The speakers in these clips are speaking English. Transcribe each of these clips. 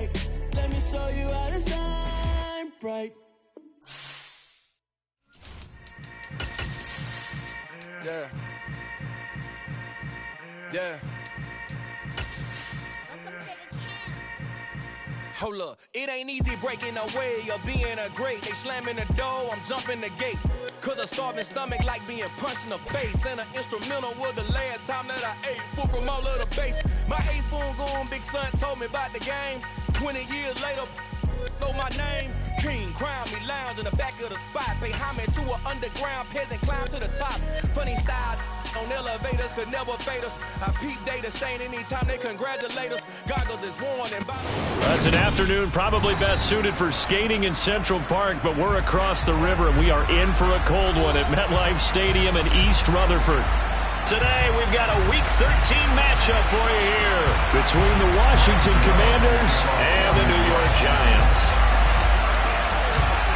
right. Let me show you how to shine bright. Yeah. Yeah. Hold up, it ain't easy breaking away or being a great. They slamming the door, I'm jumping the gate. Cause a starving stomach like being punched in the face. And an instrumental was the last time that I ate. Food from all of the base. My ace boom goon, big son told me about the game. 20 years later, know my name. King, crown me, lounge in the back of the spot. Pay homage to an underground peasant, climb to the top. Funny style on elevators could never fade us. I peep data stain anytime they congratulate us. Goggles is worn and bottom. That's an afternoon probably best suited for skating in Central Park, but we're across the river and we are in for a cold one at MetLife Stadium in East Rutherford. Today, we've got a Week 13 matchup for you here between the Washington Commanders and the New York Giants.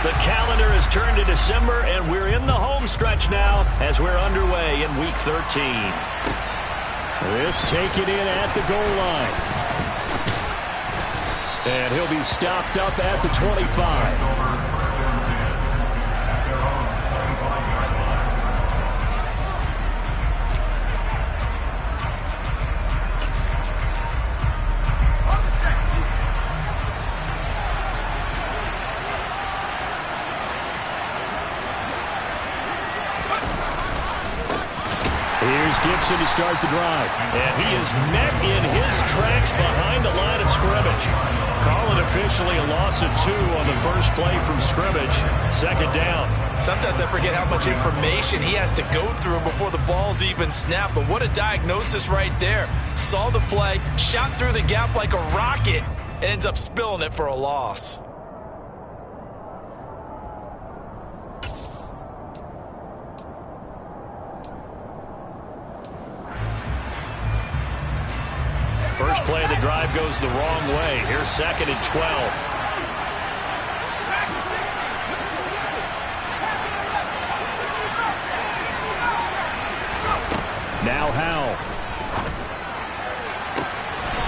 The calendar has turned to December, and we're in the home stretch now as we're underway in Week 13. This taken in at the goal line. And he'll be stopped up at the 25. Gibson to start the drive. And he is met in his tracks behind the line of scrimmage. Call it officially a loss of 2 on the first play from scrimmage. Second down. Sometimes I forget how much information he has to go through before the ball's even snapped. But what a diagnosis right there. Saw the play, shot through the gap like a rocket, and ends up spilling it for a loss. First play of the drive goes the wrong way. Here's 2nd and 12. Now Howell.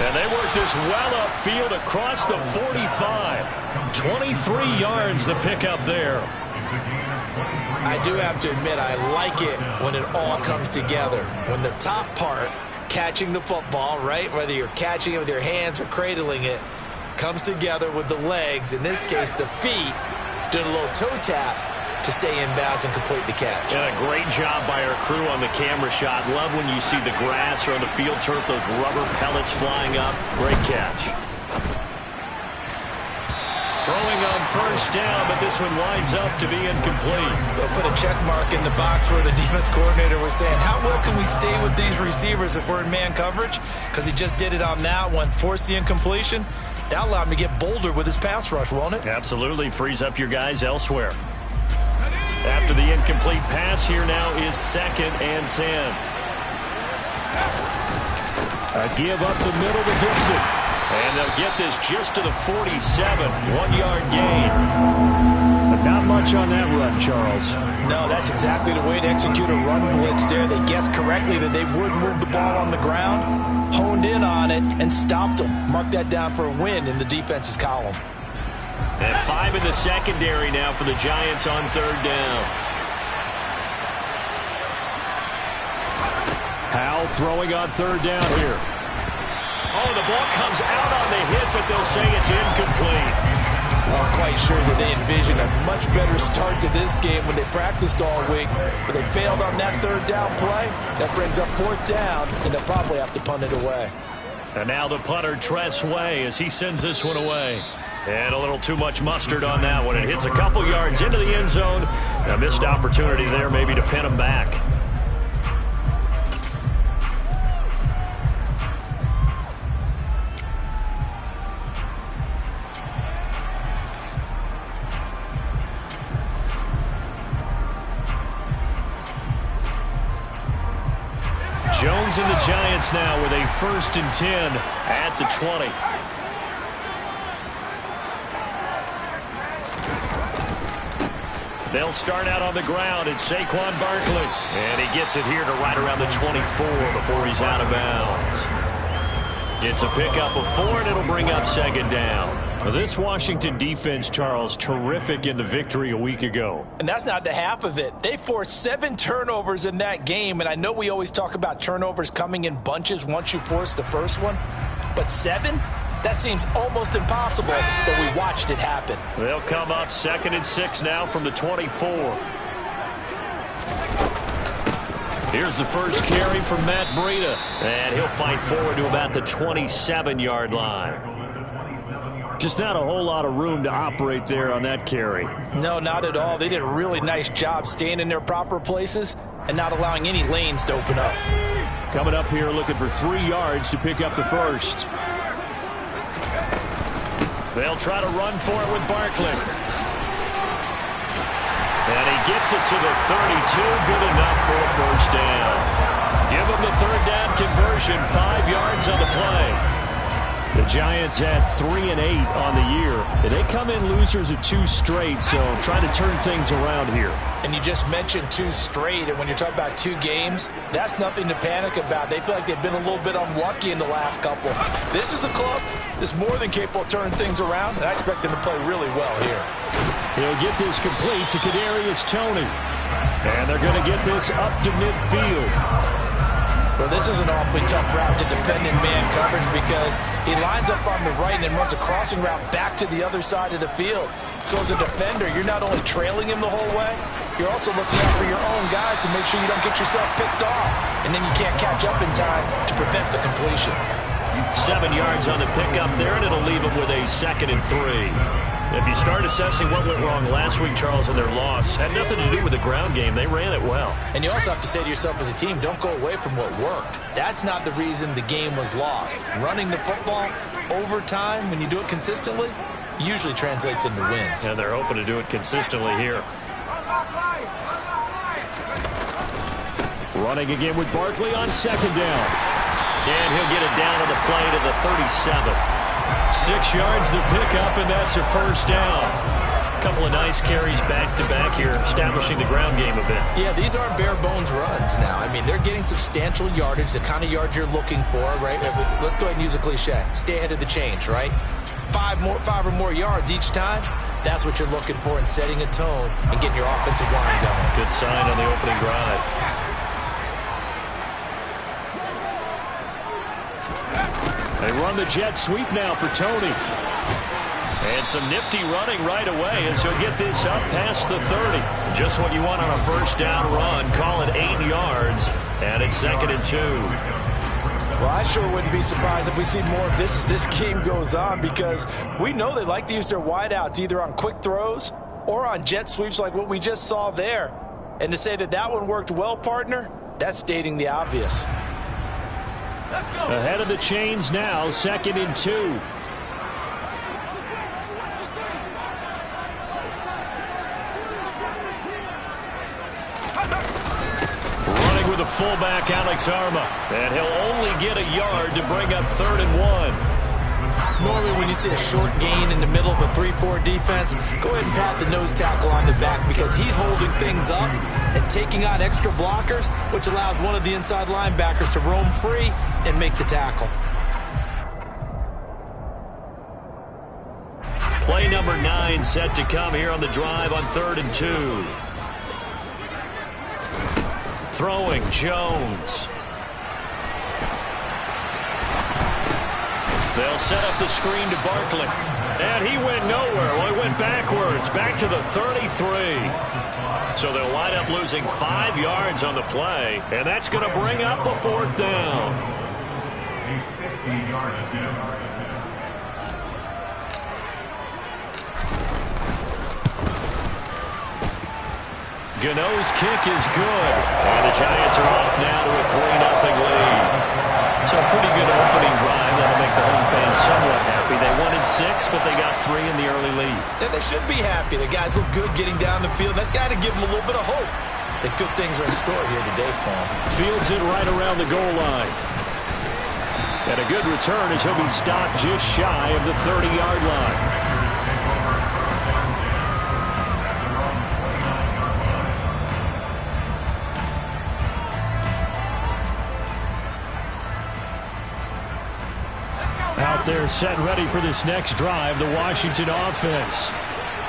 And they work this well upfield across the 45. 23 yards the pickup there. I do have to admit, I like it when it all comes together. When the top part, catching the football, right, whether you're catching it with your hands or cradling it, comes together with the legs, in this case the feet, doing a little toe tap to stay in bounds and complete the catch. And a great job by our crew on the camera shot. Love when you see the grass or on the field turf, those rubber pellets flying up. Great catch. Throwing on first down, but this one winds up to be incomplete. They'll put a check mark in the box where the defense coordinator was saying, how well can we stay with these receivers if we're in man coverage? Because he just did it on that one, forced the incompletion. That allowed him to get bolder with his pass rush, won't it? Absolutely. Frees up your guys elsewhere. After the incomplete pass, here now is 2nd and 10. A give up the middle to Gibson. And they'll get this just to the 47. 1-yard gain. But not much on that run, Charles. No, that's exactly the way to execute a run blitz there. They guessed correctly that they would move the ball on the ground, honed in on it, and stopped them. Mark that down for a win in the defense's column. And 5 in the secondary now for the Giants on 3rd down. Howell throwing on 3rd down here. Oh, the ball comes out on the hit, but they'll say it's incomplete. I'm quite sure that they envisioned a much better start to this game when they practiced all week, but they failed on that 3rd down play. That brings up 4th down, and they'll probably have to punt it away. And now the punter, Tress Way, as he sends this one away. And a little too much mustard on that one. It hits a couple yards into the end zone. A missed opportunity there maybe to pin him back. Jones and the Giants now with a 1st and 10 at the 20. They'll start out on the ground. It's Saquon Barkley. And he gets it here to right around the 24 before he's out of bounds. It's a pickup of 4, and it'll bring up second down. Well, this Washington defense, Charles, terrific in the victory a week ago. And that's not the half of it. They forced 7 turnovers in that game, and I know we always talk about turnovers coming in bunches once you force the first one, but 7? That seems almost impossible, but we watched it happen. They'll come up 2nd and 6 now from the 24. Here's the first carry from Matt Breida, and he'll fight forward to about the 27-yard line. Just not a whole lot of room to operate there on that carry. No, not at all. They did a really nice job staying in their proper places and not allowing any lanes to open up. Coming up here looking for 3 yards to pick up the first. They'll try to run for it with Barkley. And he gets it to the 32. Good enough for a first down. Give him the 3rd down conversion. 5 yards on the play. The Giants had 3 and 8 on the year. And they come in losers of 2 straight, so trying to turn things around here. And you just mentioned 2 straight, and when you're talking about 2 games, that's nothing to panic about. They feel like they've been a little bit unlucky in the last couple. This is a club that's more than capable of turning things around, and I expect them to play really well here. He'll get this complete to Kadarius Toney. And they're going to get this up to midfield. Well, this is an awfully tough route to defend in man coverage because he lines up on the right and then runs a crossing route back to the other side of the field. So as a defender, you're not only trailing him the whole way, you're also looking out for your own guys to make sure you don't get yourself picked off. And then you can't catch up in time to prevent the completion. 7 yards on the pickup there, and it'll leave him with a 2nd and 3. If you start assessing what went wrong last week, Charles, in their loss, had nothing to do with the ground game. They ran it well. And you also have to say to yourself as a team, don't go away from what worked. That's not the reason the game was lost. Running the football over time, when you do it consistently, usually translates into wins. And they're hoping to do it consistently here. Running again with Barkley on 2nd down. And he'll get it down on the play to the 37. 6 yards the pickup, and that's a first down. A couple of nice carries back-to-back here, establishing the ground game a bit. Yeah, these aren't bare-bones runs now. I mean, they're getting substantial yardage, the kind of yards you're looking for, right? Let's go ahead and use a cliche. Stay ahead of the change, right? 5 or more yards each time. That's what you're looking for in setting a tone and getting your offensive line going. Good sign on the opening drive. They run the jet sweep now for Toney. And some nifty running right away as he'll get this up past the 30. Just what you want on a first down run. Call it 8 yards. And it's 2nd and 2. Well, I sure wouldn't be surprised if we see more of this as this game goes on because we know they like to use their wideouts either on quick throws or on jet sweeps like what we just saw there. And to say that that one worked well, partner, that's stating the obvious. Ahead of the chains now, 2nd and 2. Running with the fullback, Alex Arma. And he'll only get a yard to bring up 3rd and 1. Normally when you see a short gain in the middle of a 3-4 defense, go ahead and pat the nose tackle on the back because he's holding things up and taking on extra blockers, which allows one of the inside linebackers to roam free and make the tackle. Play number 9 set to come here on the drive on 3rd and 2. Throwing Jones. They'll set up the screen to Barkley. And he went nowhere. Well, he went backwards, back to the 33. So they'll wind up losing 5 yards on the play. And that's going to bring up a 4th down. Gano's kick is good. And the Giants are off now to a 3-0 lead. So a pretty good opening drive. That'll make the home fans somewhat happy. They wanted 6, but they got 3 in the early lead. Yeah, they should be happy. The guys look good getting down the field. That's got to give them a little bit of hope that good things are in store here today for them. Fields it right around the goal line. And a good return as he'll be stopped just shy of the 30-yard line. there set ready for this next drive, the Washington offense.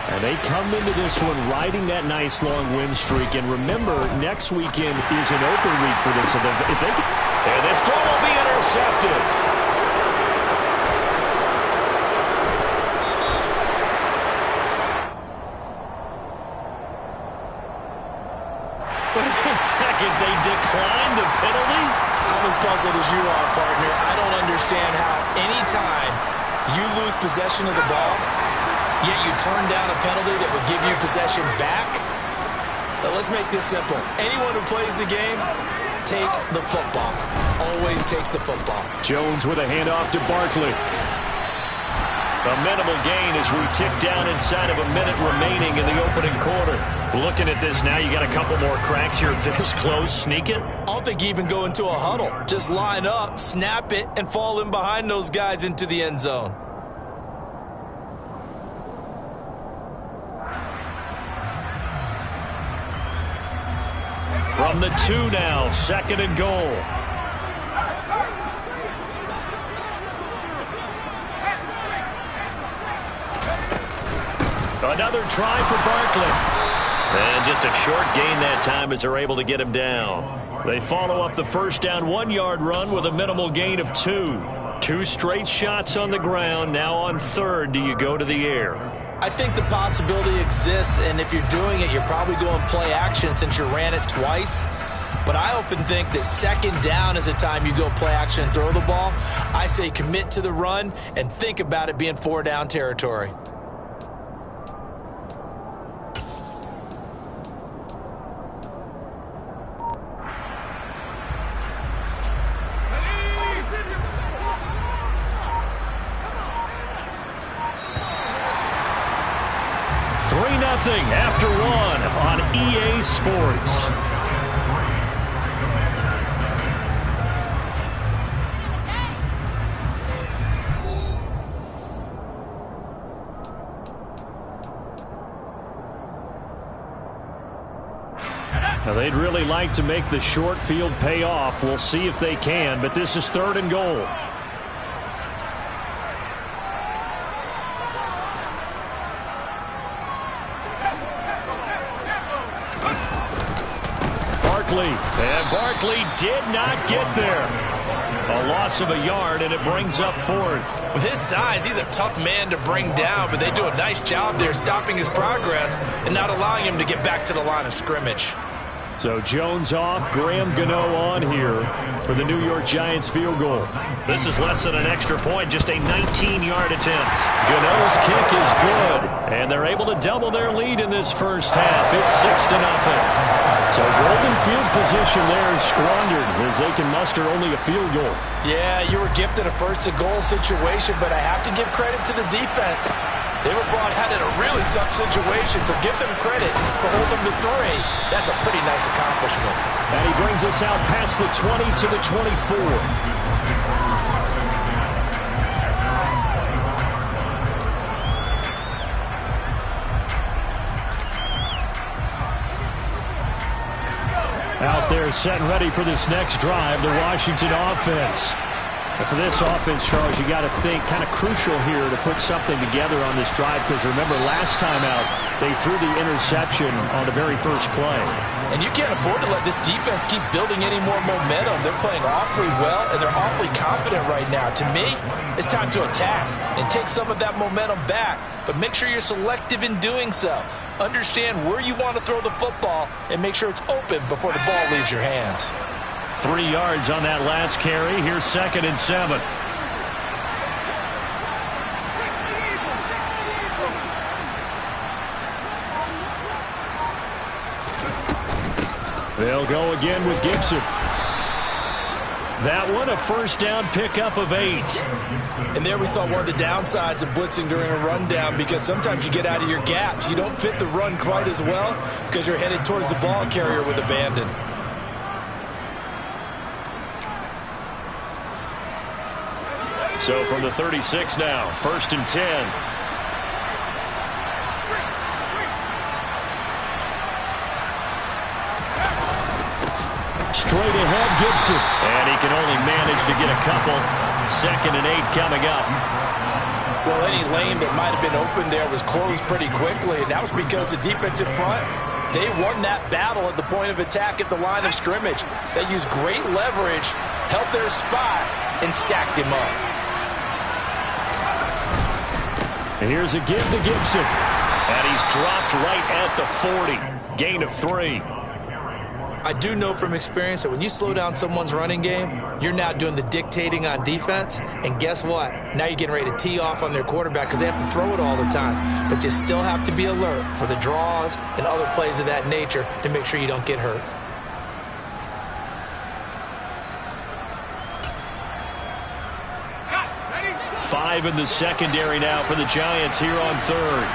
And they come into this one riding that nice long win streak. And remember, next weekend is an open week for them. So if they can... And this throw will be intercepted. Wait a second, they declined the penalty? I'm as puzzled as you are, partner. I don't understand how any time you lose possession of the ball, yet you turn down a penalty that would give you possession back. But let's make this simple. Anyone who plays the game, take the football. Always take the football. Jones with a handoff to Barkley. A minimal gain as we tick down inside of a minute remaining in the opening quarter. Looking at this now, you got a couple more cracks here. This close, sneak it. I don't think you even go into a huddle. Just line up, snap it, and fall in behind those guys into the end zone. From the 2 now, 2nd and goal. Another try for Barkley. And just a short gain that time as they're able to get him down. They follow up the first down 1-yard run with a minimal gain of 2. 2 straight shots on the ground. Now on 3rd, do you go to the air? I think the possibility exists, and if you're doing it, you're probably going play action since you ran it twice. But I often think that 2nd down is the time you go play action and throw the ball. I say commit to the run and think about it being 4-down territory. After 1 on EA Sports. Now they'd really like to make the short field pay off. We'll see if they can, but this is 3rd and goal. And Barkley did not get there. A loss of a yard, and it brings up 4th. With his size, he's a tough man to bring down, but they do a nice job there stopping his progress and not allowing him to get back to the line of scrimmage. So Jones off, Graham Gano on here for the New York Giants field goal. This is less than an extra point, just a 19-yard attempt. Gano's kick is good, and they're able to double their lead in this first half. It's 6-0. So golden field position there is squandered as they can muster only a field goal. Yeah, you were gifted a first-and-goal situation, but I have to give credit to the defense. They were brought out in a really tough situation, so give them credit for holding them to 3. That's a pretty nice accomplishment. And he brings us out past the 20 to the 24. Out there set and ready for this next drive, the Washington offense. And for this offense, Charles, you got to think kind of crucial here to put something together on this drive, because remember last time out they threw the interception on the very first play. And you can't afford to let this defense keep building any more momentum. They're playing awfully well, and they're awfully confident right now. To me, it's time to attack and take some of that momentum back, but make sure you're selective in doing so. Understand where you want to throw the football and make sure it's open before the ball leaves your hands. 3 yards on that last carry. Here's 2nd and 7. They'll go again with Gibson. That one a first down pickup of 8. And there we saw one of the downsides of blitzing during a rundown, because sometimes you get out of your gaps. You don't fit the run quite as well because you're headed towards the ball carrier with abandon. So from the 36 now, 1st and 10. Straight ahead, Gibson. And he can only manage to get a couple. 2nd and 8 coming up. Well, any lane that might have been open there was closed pretty quickly, and that was because the defensive front, they won that battle at the point of attack at the line of scrimmage. They used great leverage, held their spot, and stacked him up. And here's a give to Gibson. And he's dropped right at the 40. Gain of 3. I do know from experience that when you slow down someone's running game, you're now doing the dictating on defense. And guess what? Now you're getting ready to tee off on their quarterback because they have to throw it all the time. But you still have to be alert for the draws and other plays of that nature to make sure you don't get hurt. Five in the secondary now for the Giants here on 3rd.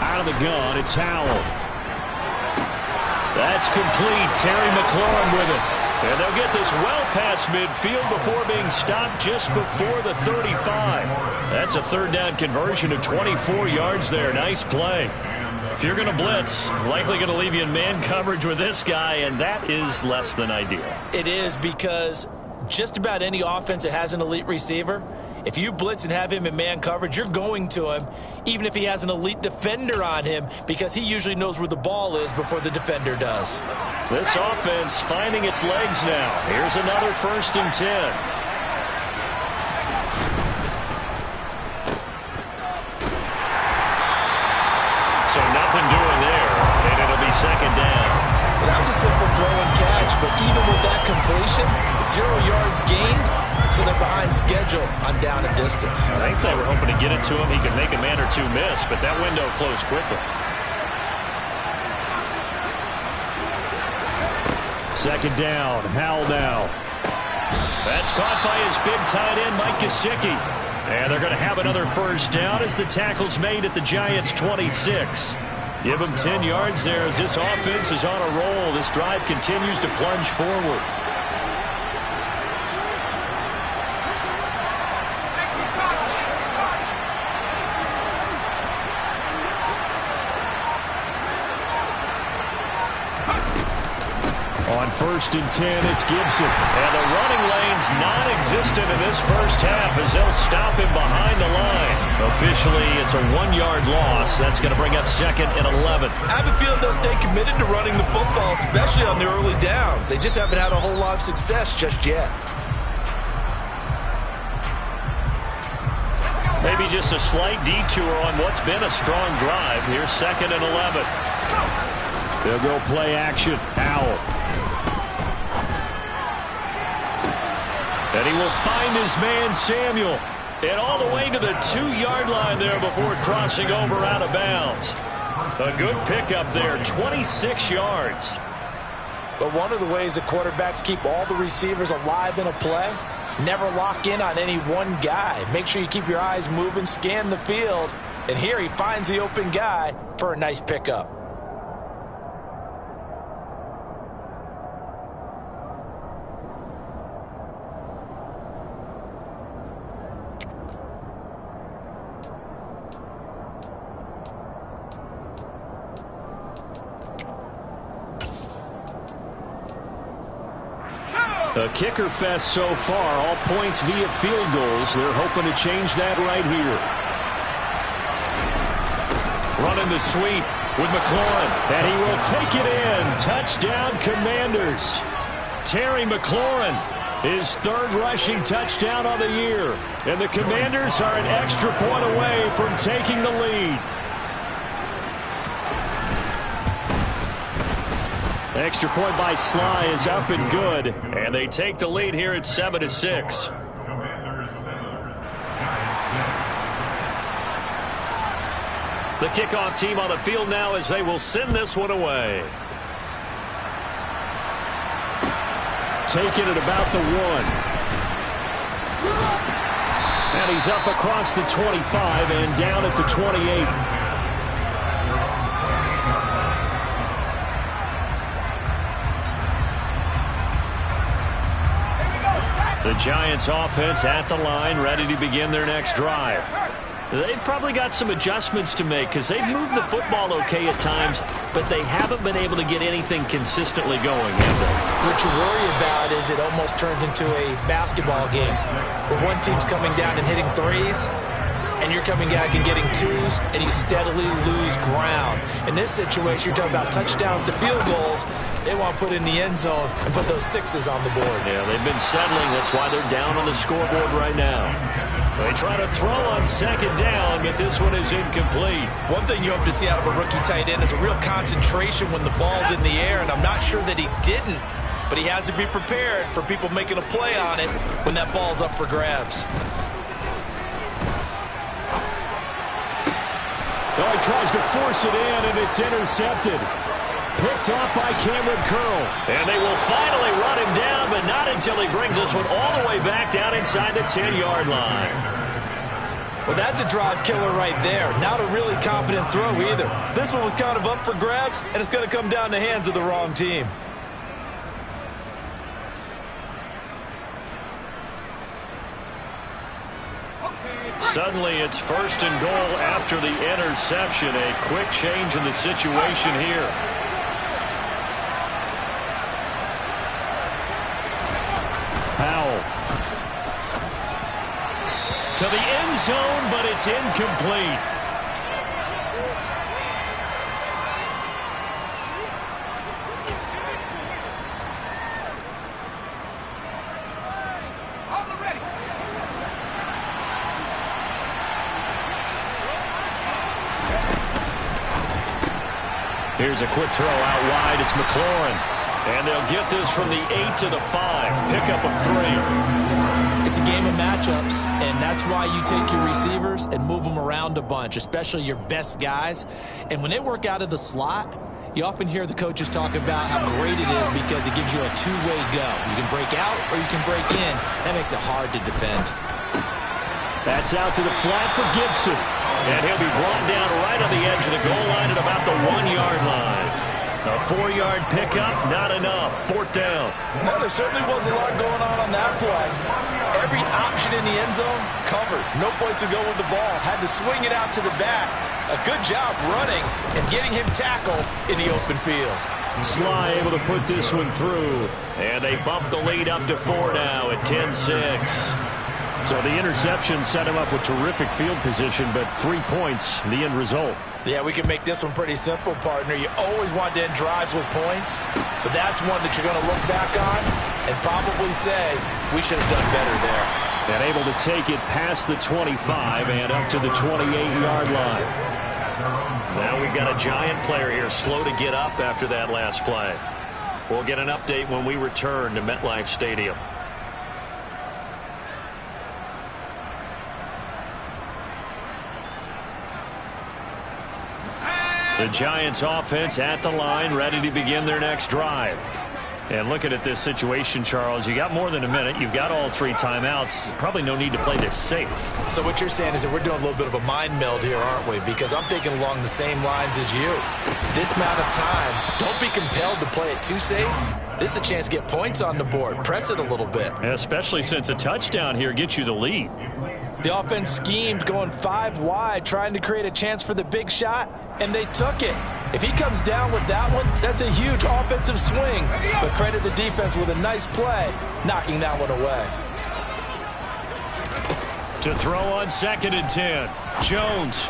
Out of the gun, it's Howell. That's complete. Terry McLaurin with it. And they'll get this well past midfield before being stopped just before the 35. That's a 3rd down conversion of 24 yards there. Nice play. If you're going to blitz, likely going to leave you in man coverage with this guy, and that is less than ideal. It is, because just about any offense that has an elite receiver, if you blitz and have him in man coverage, you're going to him, even if he has an elite defender on him, because he usually knows where the ball is before the defender does. This offense finding its legs now. Here's another 1st and 10. So nothing doing there, and it'll be 2nd down. Well, that was a simple throw and catch, but even with that completion, 0 yards gained, so they're behind schedule on down and distance. I think they were hoping to get it to him. He could make a man or two miss, but that window closed quickly. 2nd down, Howell now. That's caught by his big tight end, Mike Gesicki. And they're going to have another 1st down as the tackle's made at the Giants' 26. Give him 10 yards there as this offense is on a roll. This drive continues to plunge forward. On 1st and 10, it's Gibson. And the running lane's non-existent in this first half as they'll stop him behind the line. Officially, it's a 1-yard loss. That's going to bring up 2nd and 11. I have a feeling they'll stay committed to running the football, especially on the early downs. They just haven't had a whole lot of success just yet. Maybe just a slight detour on what's been a strong drive. Here's 2nd and 11. They'll go play action. Howell. And he will find his man, Samuel. And all the way to the 2-yard line there before crossing over out of bounds. A good pickup there, 26 yards. But one of the ways that quarterbacks keep all the receivers alive in a play, never lock in on any one guy. Make sure you keep your eyes moving, scan the field. And here he finds the open guy for a nice pickup. A kicker fest so far, all points via field goals. They're hoping to change that right here. Running the sweep with McLaurin, and he will take it in. Touchdown, Commanders. Terry McLaurin, his 3rd rushing touchdown of the year. And the Commanders are an extra point away from taking the lead. Extra point by Sly is up and good. And they take the lead here at 7-6. The kickoff team on the field now as they will send this one away. Taking it about the 1. And he's up across the 25 and down at the 28. The Giants offense at the line, ready to begin their next drive. They've probably got some adjustments to make because they've moved the football okay at times, but they haven't been able to get anything consistently going, have they? What you worry about is it almost turns into a basketball game where one team's coming down and hitting threes, and you're coming back and getting twos, and you steadily lose ground. In this situation, you're talking about touchdowns to field goals. They want to put in the end zone and put those sixes on the board. Yeah, they've been settling. That's why they're down on the scoreboard right now. They try to throw on second down, but this one is incomplete. One thing you hope to see out of a rookie tight end is a real concentration when the ball's in the air, and I'm not sure that he didn't, but he has to be prepared for people making a play on it when that ball's up for grabs. Oh, he tries to force it in, and it's intercepted. Picked off by Cameron Curl. And they will finally run him down, but not until he brings this one all the way back down inside the 10-yard line. Well, that's a drive killer right there. Not a really confident throw either. This one was kind of up for grabs, and it's going to come down the hands of the wrong team. Suddenly, it's first and goal after the interception. A quick change in the situation here. Powell. To the end zone, but it's incomplete. Here's a quick throw out wide. It's McLaurin. And they'll get this from the 8 to the 5. Pickup of 3. It's a game of matchups, and that's why you take your receivers and move them around a bunch, especially your best guys. And when they work out of the slot, you often hear the coaches talk about how great it is because it gives you a two-way go. You can break out or you can break in. That makes it hard to defend. That's out to the flat for Gibson. And he'll be brought down right on the edge of the goal line at about the 1-yard line. A 4-yard pickup, not enough. 4th down. No, there certainly was a lot going on that play. Every option in the end zone covered. No place to go with the ball. Had to swing it out to the back. A good job running and getting him tackled in the open field. Sly able to put this one through. And they bump the lead up to 4 now at 10-6. So the interception set him up with terrific field position, but 3 points, the end result. Yeah, we can make this one pretty simple, partner. You always want to end drives with points, but that's one that you're going to look back on and probably say, we should have done better there. And able to take it past the 25 and up to the 28-yard line. Now we've got a Giant player here slow to get up after that last play. We'll get an update when we return to MetLife Stadium. The Giants offense at the line, ready to begin their next drive. And looking at this situation, Charles, you got more than a minute. You've got all 3 timeouts. Probably no need to play this safe. So what you're saying is that we're doing a little bit of a mind meld here, aren't we? Because I'm thinking along the same lines as you. This amount of time, don't be compelled to play it too safe. This is a chance to get points on the board. Press it a little bit. Especially since a touchdown here gets you the lead. The offense schemed going 5 wide, trying to create a chance for the big shot, and they took it. If he comes down with that one, that's a huge offensive swing. But credit the defense with a nice play, knocking that one away. To throw on 2nd and 10, Jones.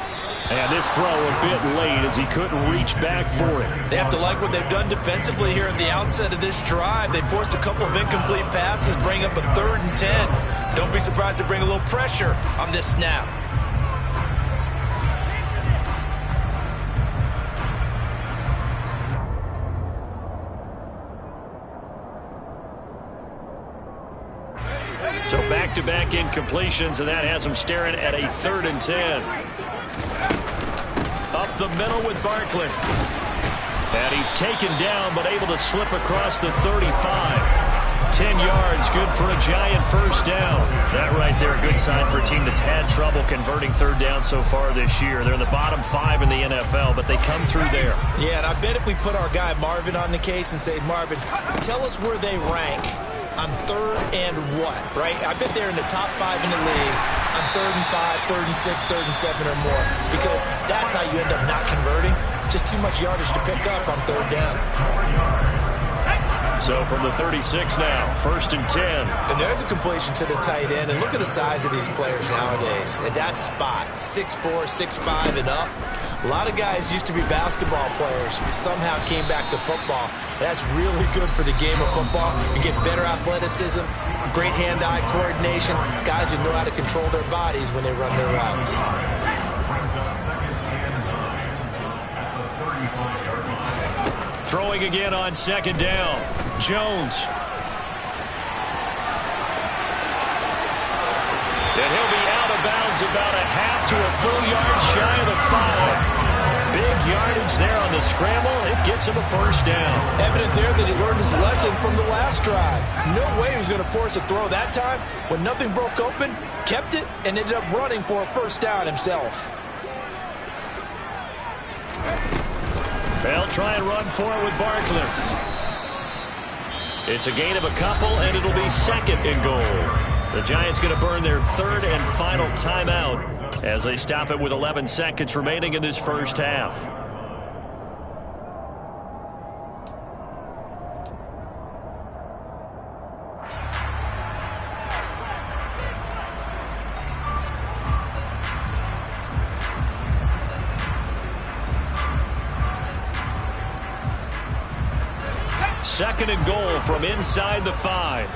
And this throw a bit late as he couldn't reach back for it. They have to like what they've done defensively here at the outset of this drive. They forced a couple of incomplete passes, bring up a 3rd and 10. Don't be surprised to bring a little pressure on this snap. So back-to-back incompletions, and that has them staring at a 3rd and 10. Up the middle with Barkley. And he's taken down, but able to slip across the 35. 10 yards, good for a Giant first down. That right there, a good sign for a team that's had trouble converting 3rd down so far this year. They're in the bottom 5 in the NFL, but they come through there. Yeah, and I bet if we put our guy Marvin on the case and say, Marvin, tell us where they rank on 3rd and what, right? I bet they're in the top 5 in the league on 3rd and 5, 3rd and 6, 3rd and 7 or more, because that's how you end up not converting. Just too much yardage to pick up on 3rd down. So from the 36 now, 1st and 10. And there's a completion to the tight end. And look at the size of these players nowadays. At that spot, 6'4", 6'5", and up. A lot of guys used to be basketball players, somehow came back to football. That's really good for the game of football. You get better athleticism, great hand-eye coordination, guys who know how to control their bodies when they run their routes. Throwing again on 2nd down. Jones. And he'll be out of bounds about a half to a full yard shy of the 5. Big yardage there on the scramble. It gets him a 1st down. Evident there that he learned his lesson from the last drive. No way he was going to force a throw that time. When nothing broke open, kept it, and ended up running for a 1st down himself. They'll try and run for it with Barkley. It's a gain of a couple, and it'll be 2nd and goal. The Giants going to burn their 3rd and final timeout as they stop it with 11 seconds remaining in this first half. Second and goal from inside the 5.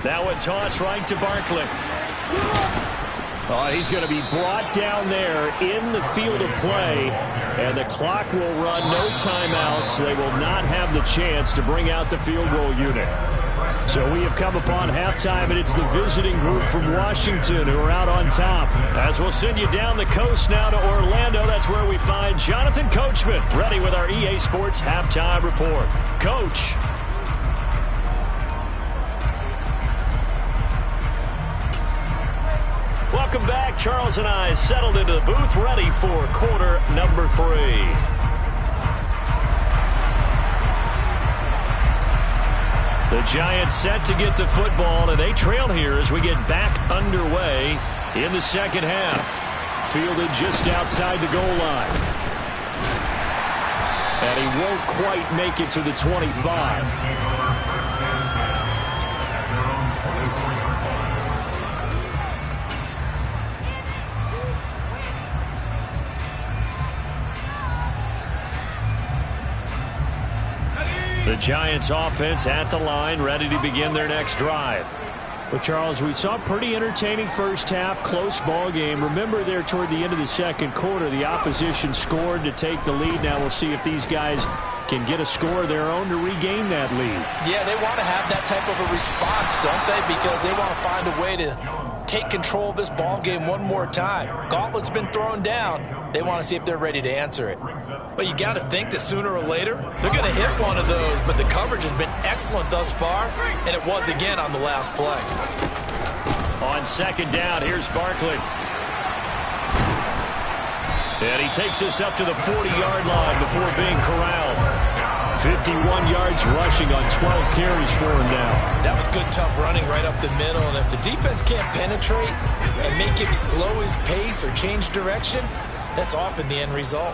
Now a toss right to Barkley. He's going to be brought down there in the field of play, and the clock will run. No timeouts. They will not have the chance to bring out the field goal unit. So we have come upon halftime, and it's the visiting group from Washington who are out on top. As we'll send you down the coast now to Orlando, that's where we find Jonathan Coachman, ready with our EA Sports Halftime Report. Coach. Welcome back. Charles and I settled into the booth, ready for quarter number 3. The Giants set to get the football, and they trail here as we get back underway in the second half. Fielded just outside the goal line. And he won't quite make it to the 25. The Giants offense at the line, ready to begin their next drive. Well, Charles, we saw a pretty entertaining first half, close ball game. Remember there toward the end of the second quarter, the opposition scored to take the lead. Now we'll see if these guys can get a score of their own to regain that lead. Yeah, they want to have that type of a response, don't they? Because they want to find a way to take control of this ball game one more time. Gauntlet's been thrown down. They want to see if they're ready to answer it. But you got to think that sooner or later, they're going to hit one of those. But the coverage has been excellent thus far, and it was again on the last play. On 2nd down, here's Barkley. And he takes us up to the 40-yard line before being corralled. 51 yards rushing on 12 carries for him now. That was good, tough running right up the middle. And if the defense can't penetrate and make him slow his pace or change direction, that's often the end result.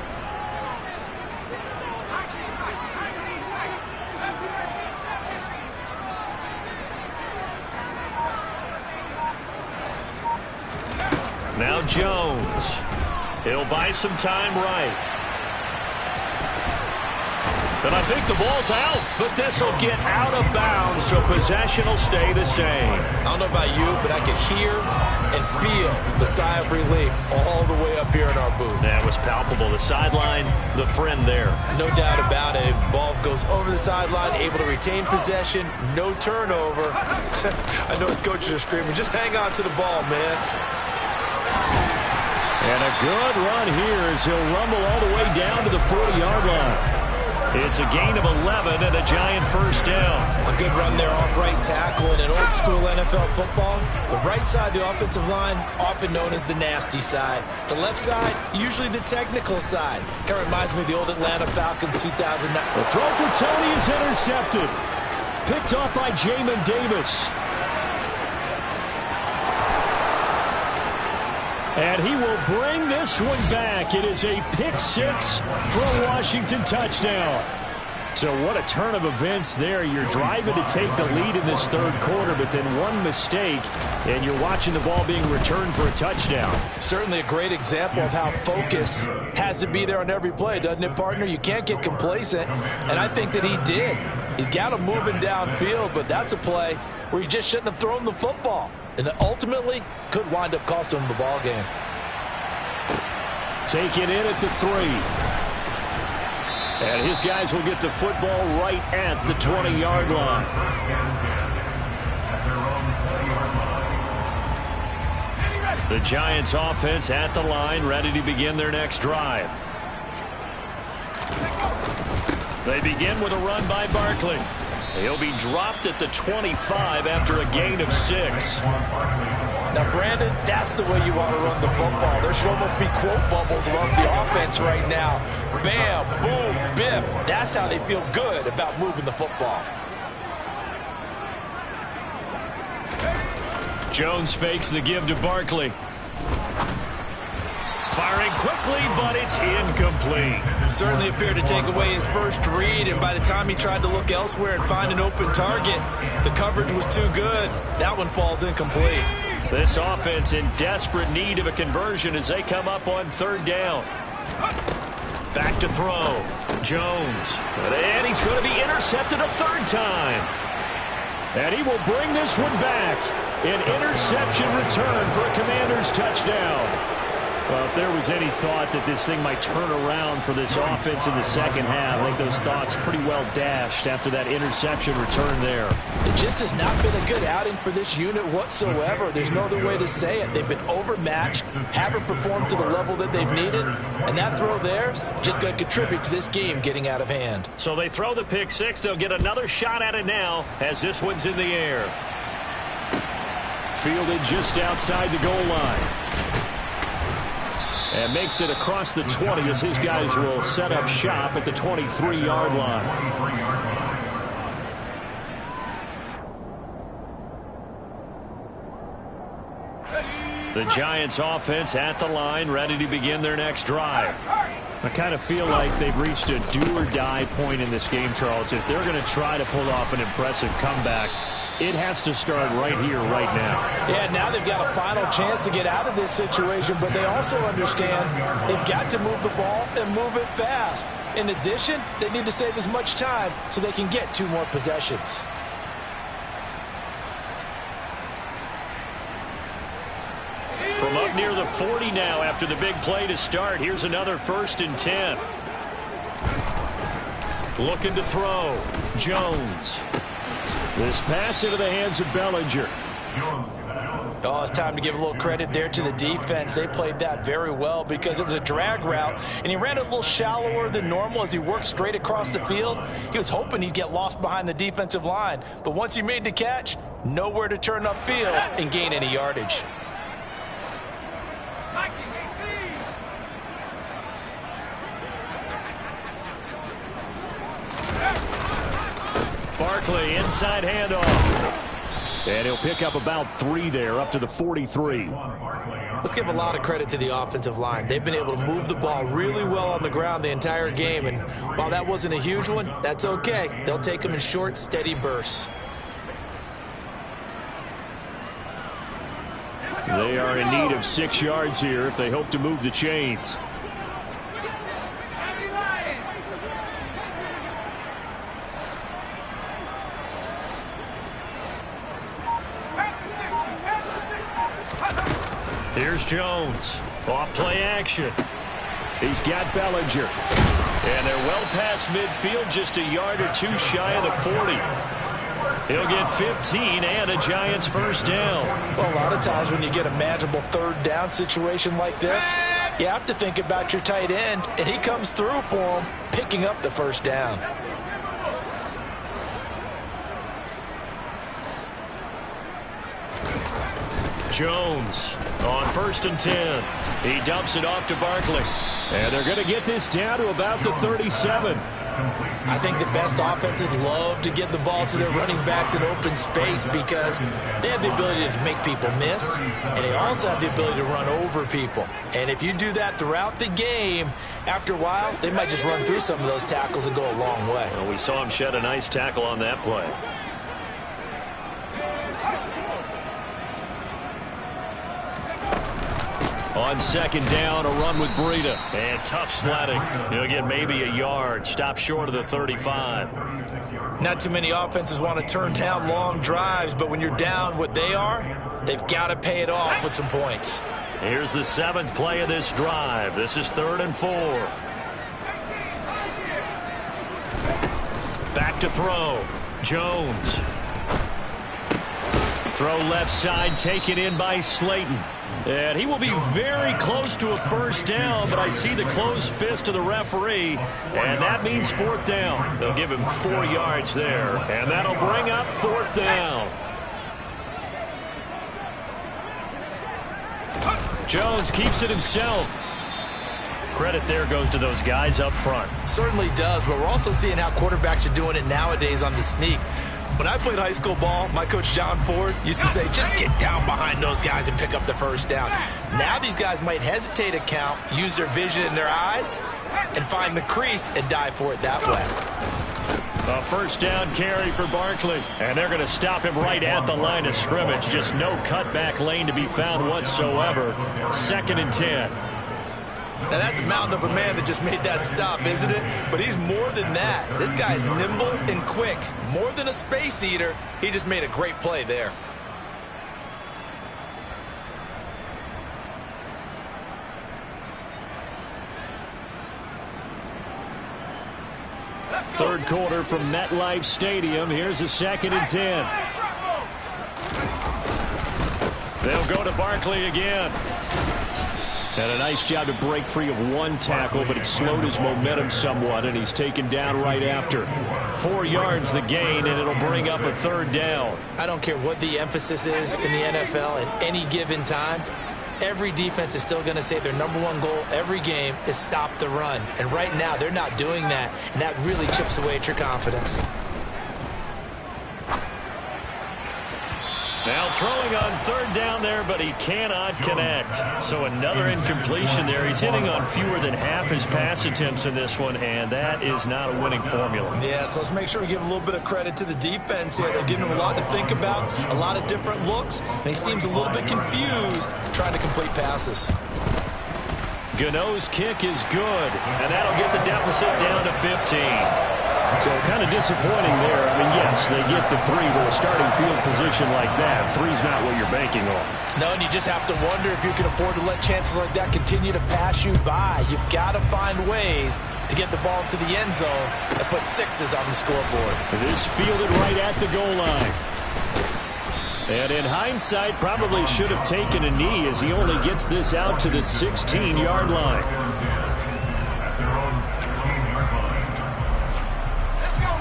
Now Jones. He'll buy some time right. And I think the ball's out, but this will get out of bounds, so possession will stay the same. I don't know about you, but I can hear and feel the sigh of relief all the way up here in our booth. That was palpable. The sideline, the friend there. No doubt about it. If the ball goes over the sideline, able to retain possession, no turnover. I know his coaches are screaming, just hang on to the ball, man. And a good run here as he'll rumble all the way down to the 40-yard line. It's a gain of 11 and a Giant first down. A good run there off right tackle. In an old school NFL football, the right side of the offensive line, often known as the nasty side. The left side, usually the technical side. Kind of reminds me of the old Atlanta Falcons 2009. The throw for Tony is intercepted. Picked off by Jamin Davis. And he will bring this one back. It is a pick six for a Washington touchdown. So what a turn of events there. You're driving to take the lead in this third quarter, but then one mistake, and you're watching the ball being returned for a touchdown. Certainly a great example of how focus has to be there on every play, doesn't it, partner? You can't get complacent, and I think that he did. He's got him moving downfield, but that's a play where he just shouldn't have thrown the football. And that ultimately could wind up costing him the ball game. Taken in at the 3. And his guys will get the football right at the 20-yard line. The Giants offense at the line, ready to begin their next drive. They begin with a run by Barkley. He'll be dropped at the 25 after a gain of 6. Now, Brandon, that's the way you want to run the football. There should almost be quote bubbles above the offense right now. Bam, boom, biff. That's how they feel good about moving the football. Jones fakes the give to Barkley. Firing quickly, but it's incomplete. Certainly appeared to take away his first read, and by the time he tried to look elsewhere and find an open target, the coverage was too good. That one falls incomplete. This offense in desperate need of a conversion as they come up on third down. Back to throw. Jones. And he's going to be intercepted a third time. And he will bring this one back. An interception return for a Commanders touchdown. Well, if there was any thought that this thing might turn around for this offense in the second half, I think those thoughts pretty well dashed after that interception return there. It just has not been a good outing for this unit whatsoever. There's no other way to say it. They've been overmatched, haven't performed to the level that they've needed, and that throw there is just going to contribute to this game getting out of hand. So they throw the pick six. They'll get another shot at it now as this one's in the air. Fielded just outside the goal line. And makes it across the 20 as his guys will set up shop at the 23-yard line. The Giants offense at the line, ready to begin their next drive. I kind of feel like they've reached a do-or-die point in this game, Charles. If they're going to try to pull off an impressive comeback, it has to start right here, right now. Yeah, now they've got a final chance to get out of this situation, but they also understand they've got to move the ball and move it fast. In addition, they need to save as much time so they can get 2 more possessions. From up near the 40 now after the big play to start, here's another 1st and 10. Looking to throw. Jones. This pass into the hands of Bellinger. Oh, it's time to give a little credit there to the defense. They played that very well because it was a drag route, and he ran a little shallower than normal as he worked straight across the field. He was hoping he'd get lost behind the defensive line, but once he made the catch, nowhere to turn upfield and gain any yardage. Barkley, inside handoff. And he'll pick up about 3 there, up to the 43. Let's give a lot of credit to the offensive line. They've been able to move the ball really well on the ground the entire game, and while that wasn't a huge one, that's okay. They'll take them in short, steady bursts. They are in need of 6 yards here if they hope to move the chains. Here's Jones. Off play action. He's got Bellinger. And they're well past midfield, just a yard or 2 shy of the 40. He'll get 15 and a Giants first down. Well, a lot of times when you get a manageable third down situation like this, You have to think about your tight end, and he comes through for him, picking up the first down. Jones on 1st and 10. He dumps it off to Barkley. And they're going to get this down to about the 37. I think the best offenses love to get the ball to their running backs in open space because they have the ability to make people miss, and they also have the ability to run over people. And if you do that throughout the game, after a while, they might just run through some of those tackles and go a long way. Well, we saw him shed a nice tackle on that play. On 2nd down, a run with Breida. And tough sledding. He'll get maybe a yard. Stop short of the 35. Not too many offenses want to turn down long drives, but when you're down what they are, they've got to pay it off with some points. Here's the 7th play of this drive. This is 3rd and 4. Back to throw. Jones. Throw left side, taken in by Slayton. And he will be very close to a first down, but I see the closed fist of the referee, and that means 4th down. They'll give him 4 yards there, and that'll bring up 4th down. Jones keeps it himself. Credit there goes to those guys up front. Certainly does, but we're also seeing how quarterbacks are doing it nowadays on the sneak. When I played high school ball, my coach John Ford used to say, just get down behind those guys and pick up the first down. Now these guys might hesitate to count, use their vision in their eyes, and find the crease and dive for it that way. A first down carry for Barkley. And they're going to stop him right at the line of scrimmage. Just no cutback lane to be found whatsoever. 2nd and 10. Now, that's a mountain of a man that just made that stop, isn't it? But he's more than that. This guy's nimble and quick. More than a space eater, he just made a great play there. Third quarter from MetLife Stadium. Here's a 2nd and 10. They'll go to Barkley again. And a nice job to break free of one tackle, but it slowed his momentum somewhat, and he's taken down right after. 4 yards the gain, and it'll bring up a 3rd down. I don't care what the emphasis is in the NFL at any given time. Every defense is still going to say their #1 goal every game is stop the run. And right now, they're not doing that, and that really chips away at your confidence. Now throwing on 3rd down there, but he cannot connect. So another incompletion there. He's hitting on fewer than half his pass attempts in this one, and that is not a winning formula. Yeah, so let's make sure we give a little bit of credit to the defense here. They're giving him a lot to think about, a lot of different looks, and he seems a little bit confused trying to complete passes. Gano's kick is good, and that'll get the deficit down to 15. So kind of disappointing there. I mean, yes, they get the 3 with a starting field position like that. 3's not what you're banking on. No, and you just have to wonder if you can afford to let chances like that continue to pass you by. You've got to find ways to get the ball to the end zone and put 6s on the scoreboard. It is fielded right at the goal line. And in hindsight, probably should have taken a knee as he only gets this out to the 16-yard line.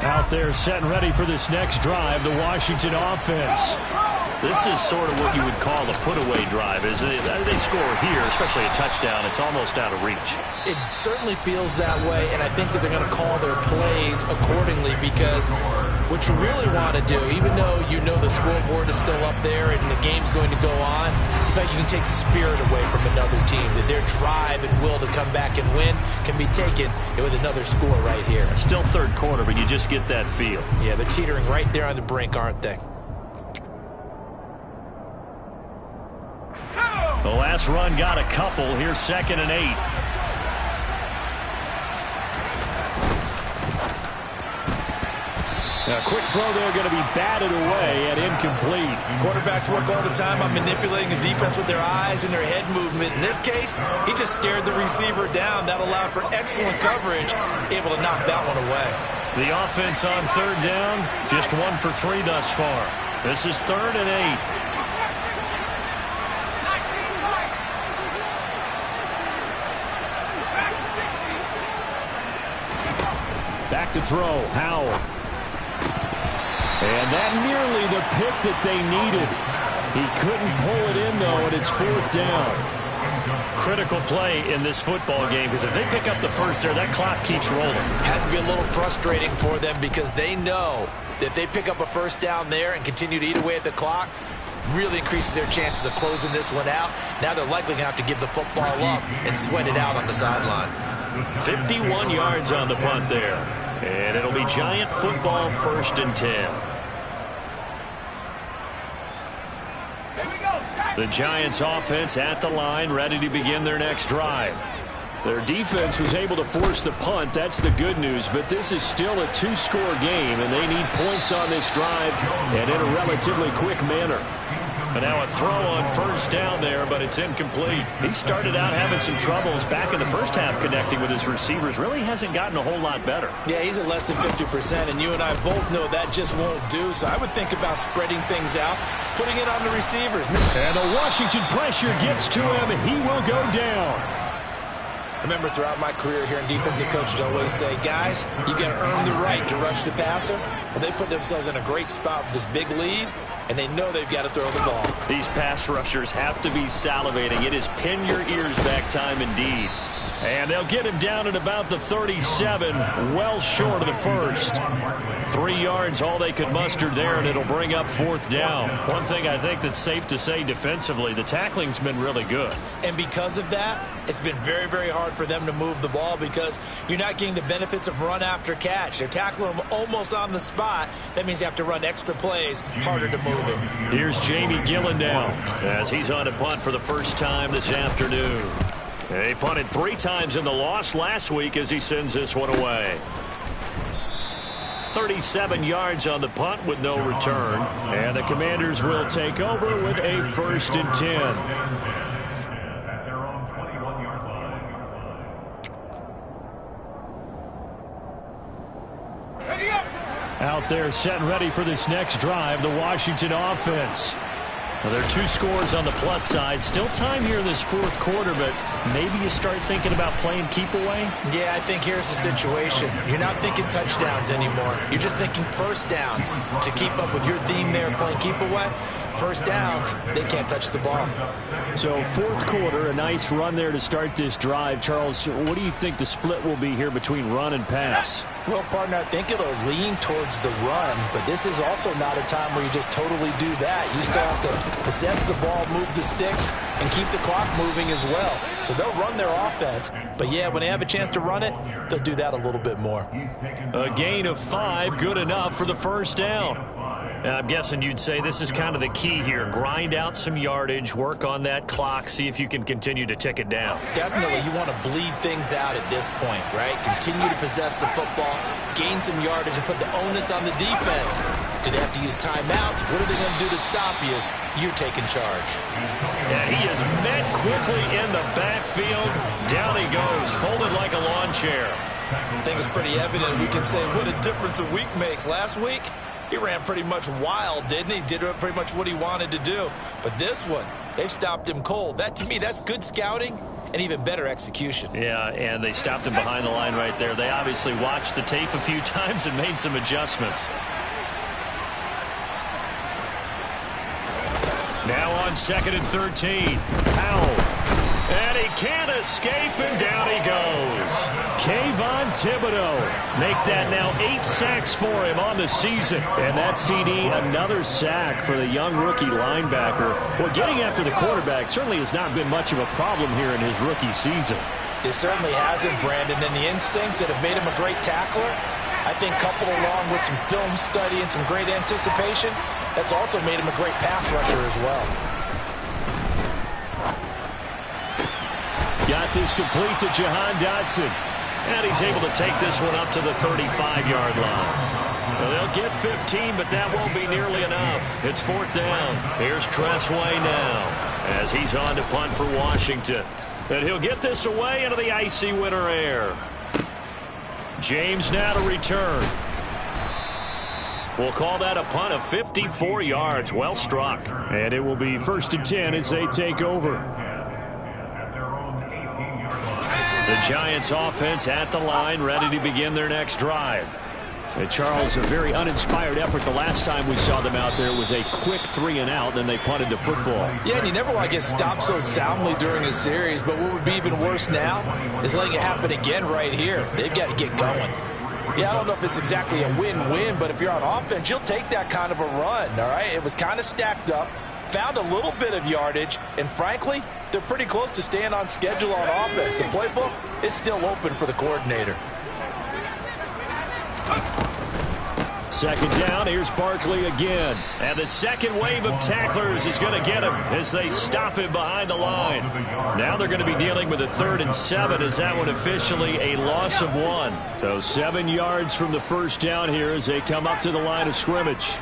Out there set and ready for this next drive, the Washington offense. This is sort of what you would call a put-away drive, isn't it? They score here, especially a touchdown. It's almost out of reach. It certainly feels that way, and I think that they're going to call their plays accordingly because what you really want to do, even though you know the scoreboard is still up there and the game's going to go on, in fact, you can take the spirit away from another team, that their drive and will to come back and win can be taken with another score right here. Still third quarter, but you just get that feel. Yeah, they're teetering right there on the brink, aren't they? The last run got a couple. Here's 2nd and 8. A quick throw there going to be batted away and incomplete. Quarterbacks work all the time on manipulating the defense with their eyes and their head movement. In this case, he just stared the receiver down. That allowed for excellent coverage, able to knock that one away. The offense on 3rd down, just 1 for 3 thus far. This is 3rd and 8. Back to throw, Howell. And that nearly the pick that they needed. He couldn't pull it in, though, and it's 4th down. Critical play in this football game, because if they pick up the first there, that clock keeps rolling. Has to be a little frustrating for them because they know that if they pick up a first down there and continue to eat away at the clock, really increases their chances of closing this one out. Now they're likely going to have to give the football up and sweat it out on the sideline. 51 yards on the punt there. And it'll be Giant football, 1st and 10. The Giants offense at the line, ready to begin their next drive. Their defense was able to force the punt. That's the good news. But this is still a 2-score game, and they need points on this drive and in a relatively quick manner. And now a throw on 1st down there, but it's incomplete. He started out having some troubles back in the first half connecting with his receivers. Really hasn't gotten a whole lot better. Yeah, he's at less than 50%, and you and I both know that just won't do. So I would think about spreading things out, putting it on the receivers. And the Washington pressure gets to him, and he will go down. I remember throughout my career here in defensive coaches always say, guys, you got to earn the right to rush the passer. Well, they put themselves in a great spot with this big lead, and they know they've got to throw the ball. These pass rushers have to be salivating. It is pin your ears back time indeed. And they'll get him down at about the 37, well short of the first. 3 yards, all they could muster there, and it'll bring up 4th down. One thing I think that's safe to say defensively, the tackling's been really good. And because of that, it's been very, very hard for them to move the ball because you're not getting the benefits of run after catch. They're tackling them almost on the spot. That means you have to run extra plays, harder to move it. Here's Jamie Gillen now as he's on a punt for the first time this afternoon. He punted 3 times in the loss last week as he sends this one away. 37 yards on the punt with no return. And the Commanders will take over with a 1st and 10. Out there set and ready for this next drive, the Washington offense. Well, there are 2 scores on the plus side. Still time here in this 4th quarter, but maybe you start thinking about playing keep away? Yeah, I think here's the situation. You're not thinking touchdowns anymore. You're just thinking first downs to keep up with your theme there playing keep away. First downs, they can't touch the ball. So 4th quarter, a nice run there to start this drive. Charles, what do you think the split will be here between run and pass? Well, partner, I think it'll lean towards the run, but this is also not a time where you just totally do that. You still have to possess the ball, move the sticks, and keep the clock moving as well. So they'll run their offense, but yeah, when they have a chance to run it, they'll do that a little bit more. A gain of 5, good enough for the 1st down. I'm guessing you'd say this is kind of the key here. Grind out some yardage, work on that clock, see if you can continue to tick it down. Definitely, you want to bleed things out at this point, right? Continue to possess the football, gain some yardage, and put the onus on the defense. Do they have to use timeouts? What are they going to do to stop you? You're taking charge. And he is met quickly in the backfield. Down he goes, folded like a lawn chair. I think it's pretty evident. We can say what a difference a week makes. Last week, he ran pretty much wild, didn't he? Did pretty much what he wanted to do. But this one, they stopped him cold. That, to me, that's good scouting and even better execution. Yeah, and they stopped him behind the line right there. They obviously watched the tape a few times and made some adjustments. Now on 2nd and 13. Howell. And he can't escape, and down he goes. Kayvon Thibodeaux. Make that now 8 sacks for him on the season. And that CD, another sack for the young rookie linebacker. Well, getting after the quarterback certainly has not been much of a problem here in his rookie season. It certainly hasn't, Brandon. And the instincts that have made him a great tackler, I think coupled along with some film study and some great anticipation, that's also made him a great pass rusher as well. Got this complete to Jahan Dotson. And he's able to take this one up to the 35-yard line. Well, they'll get 15, but that won't be nearly enough. It's 4th down. Here's Tressway now as he's on to punt for Washington. And he'll get this away into the icy winter air. James now to return. We'll call that a punt of 54 yards. Well struck. And it will be 1st and 10 as they take over. The Giants offense at the line, ready to begin their next drive. And Charles, a very uninspired effort. The last time we saw them out there was a quick 3-and-out, then they punted the football. Yeah, and you never want to get stopped so soundly during a series, but what would be even worse now is letting it happen again right here. They've got to get going. Yeah, I don't know if it's exactly a win-win, but if you're on offense, you'll take that kind of a run, all right? It was kind of stacked up, found a little bit of yardage, and frankly, they're pretty close to staying on schedule on offense. The playbook is still open for the coordinator. Second down, here's Barkley again. And the second wave of tacklers is going to get him as they stop him behind the line. Now they're going to be dealing with a 3rd and 7 as that one officially a loss of 1. So 7 yards from the first down here as they come up to the line of scrimmage.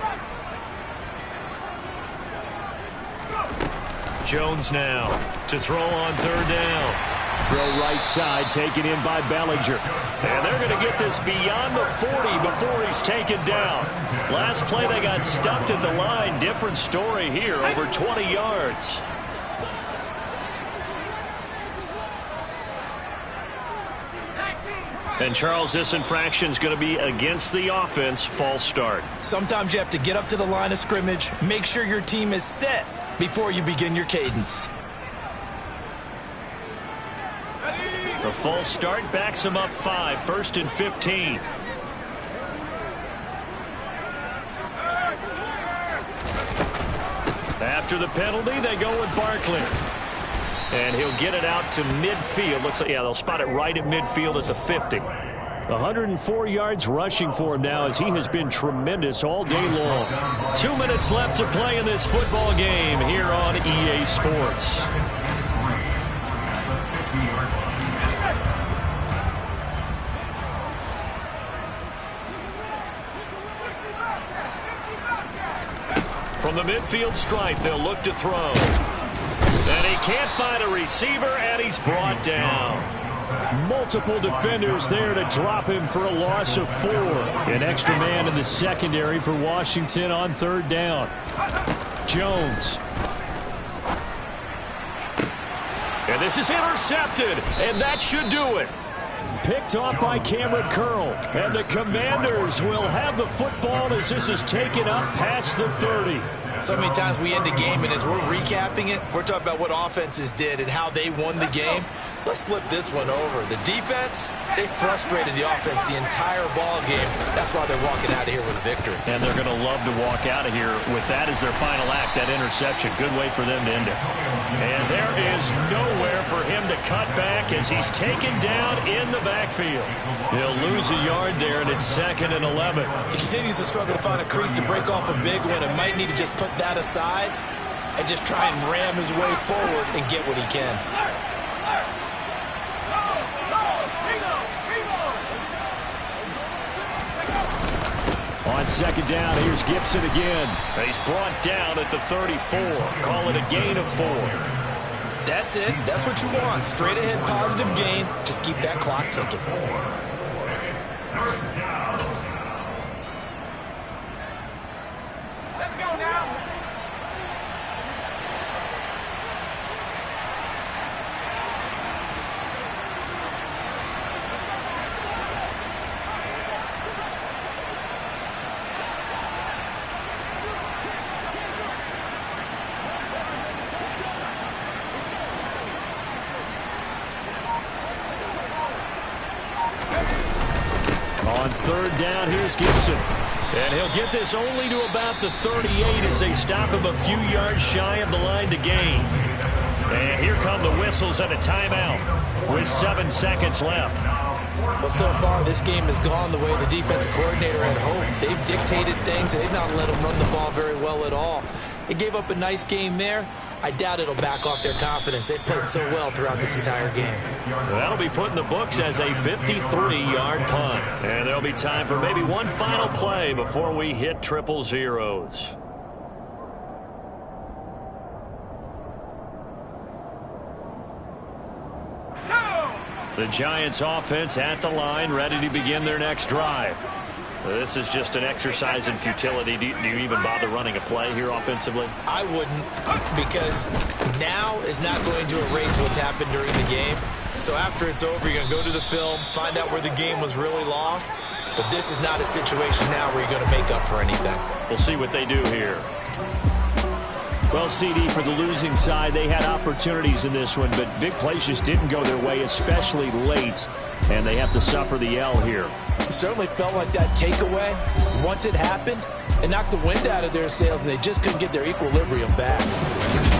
Jones now to throw on 3rd down. Throw right side, taken in by Bellinger. And they're going to get this beyond the 40 before he's taken down. Last play they got stuffed at the line. Different story here, over 20 yards. And Charles, this infraction is going to be against the offense. False start. Sometimes you have to get up to the line of scrimmage, make sure your team is set before you begin your cadence. The false start backs him up 5, 1st and 15. After the penalty, they go with Barkley. And he'll get it out to midfield. Looks like, yeah, they'll spot it right at midfield at the 50. 104 yards rushing for him now as he has been tremendous all day long. 2 minutes left to play in this football game here on EA Sports. From the midfield stripe, they'll look to throw. And he can't find a receiver, and he's brought down. Multiple defenders there to drop him for a loss of 4. An extra man in the secondary for Washington on 3rd down. Jones. And this is intercepted, and that should do it. Picked off by Cameron Curl. And the Commanders will have the football as this is taken up past the 30. So many times we end a game, and as we're recapping it, we're talking about what offenses did and how they won the game. Let's flip this one over. The defense, they frustrated the offense the entire ball game. That's why they're walking out of here with a victory. And they're going to love to walk out of here with that as their final act, that interception. Good way for them to end it. And there is nowhere for him to cut back as he's taken down in the backfield. He'll lose a yard there, and it's 2nd and 11. He continues to struggle to find a crease to break off a big one and might need to just put that aside and just try and ram his way forward and get what he can. On 2nd down, here's Gibson again. He's brought down at the 34. Call it a gain of 4. That's it. That's what you want. Straight ahead positive gain. Just keep that clock ticking. Let's go now. On 3rd down, here's Gibson. And he'll get this only to about the 38 as they stop him a few yards shy of the line to gain. And here come the whistles and a timeout with 7 seconds left. Well, so far, this game has gone the way the defensive coordinator had hoped. They've dictated things, and they've not let them run the ball very well at all. They gave up a nice game there. I doubt it'll back off their confidence. They've played so well throughout this entire game. Well, that'll be put in the books as a 53-yard punt. And there'll be time for maybe one final play before we hit triple zeros. The Giants offense at the line, ready to begin their next drive. This is just an exercise in futility. Do you even bother running a play here offensively? I wouldn't, because now is not going to erase what's happened during the game. So after it's over, you're going to go to the film, find out where the game was really lost. But this is not a situation now where you're going to make up for anything. We'll see what they do here. Well, CD, for the losing side, they had opportunities in this one, but big plays just didn't go their way, especially late, and they have to suffer the L here. It certainly felt like that takeaway, once it happened, it knocked the wind out of their sails, and they just couldn't get their equilibrium back.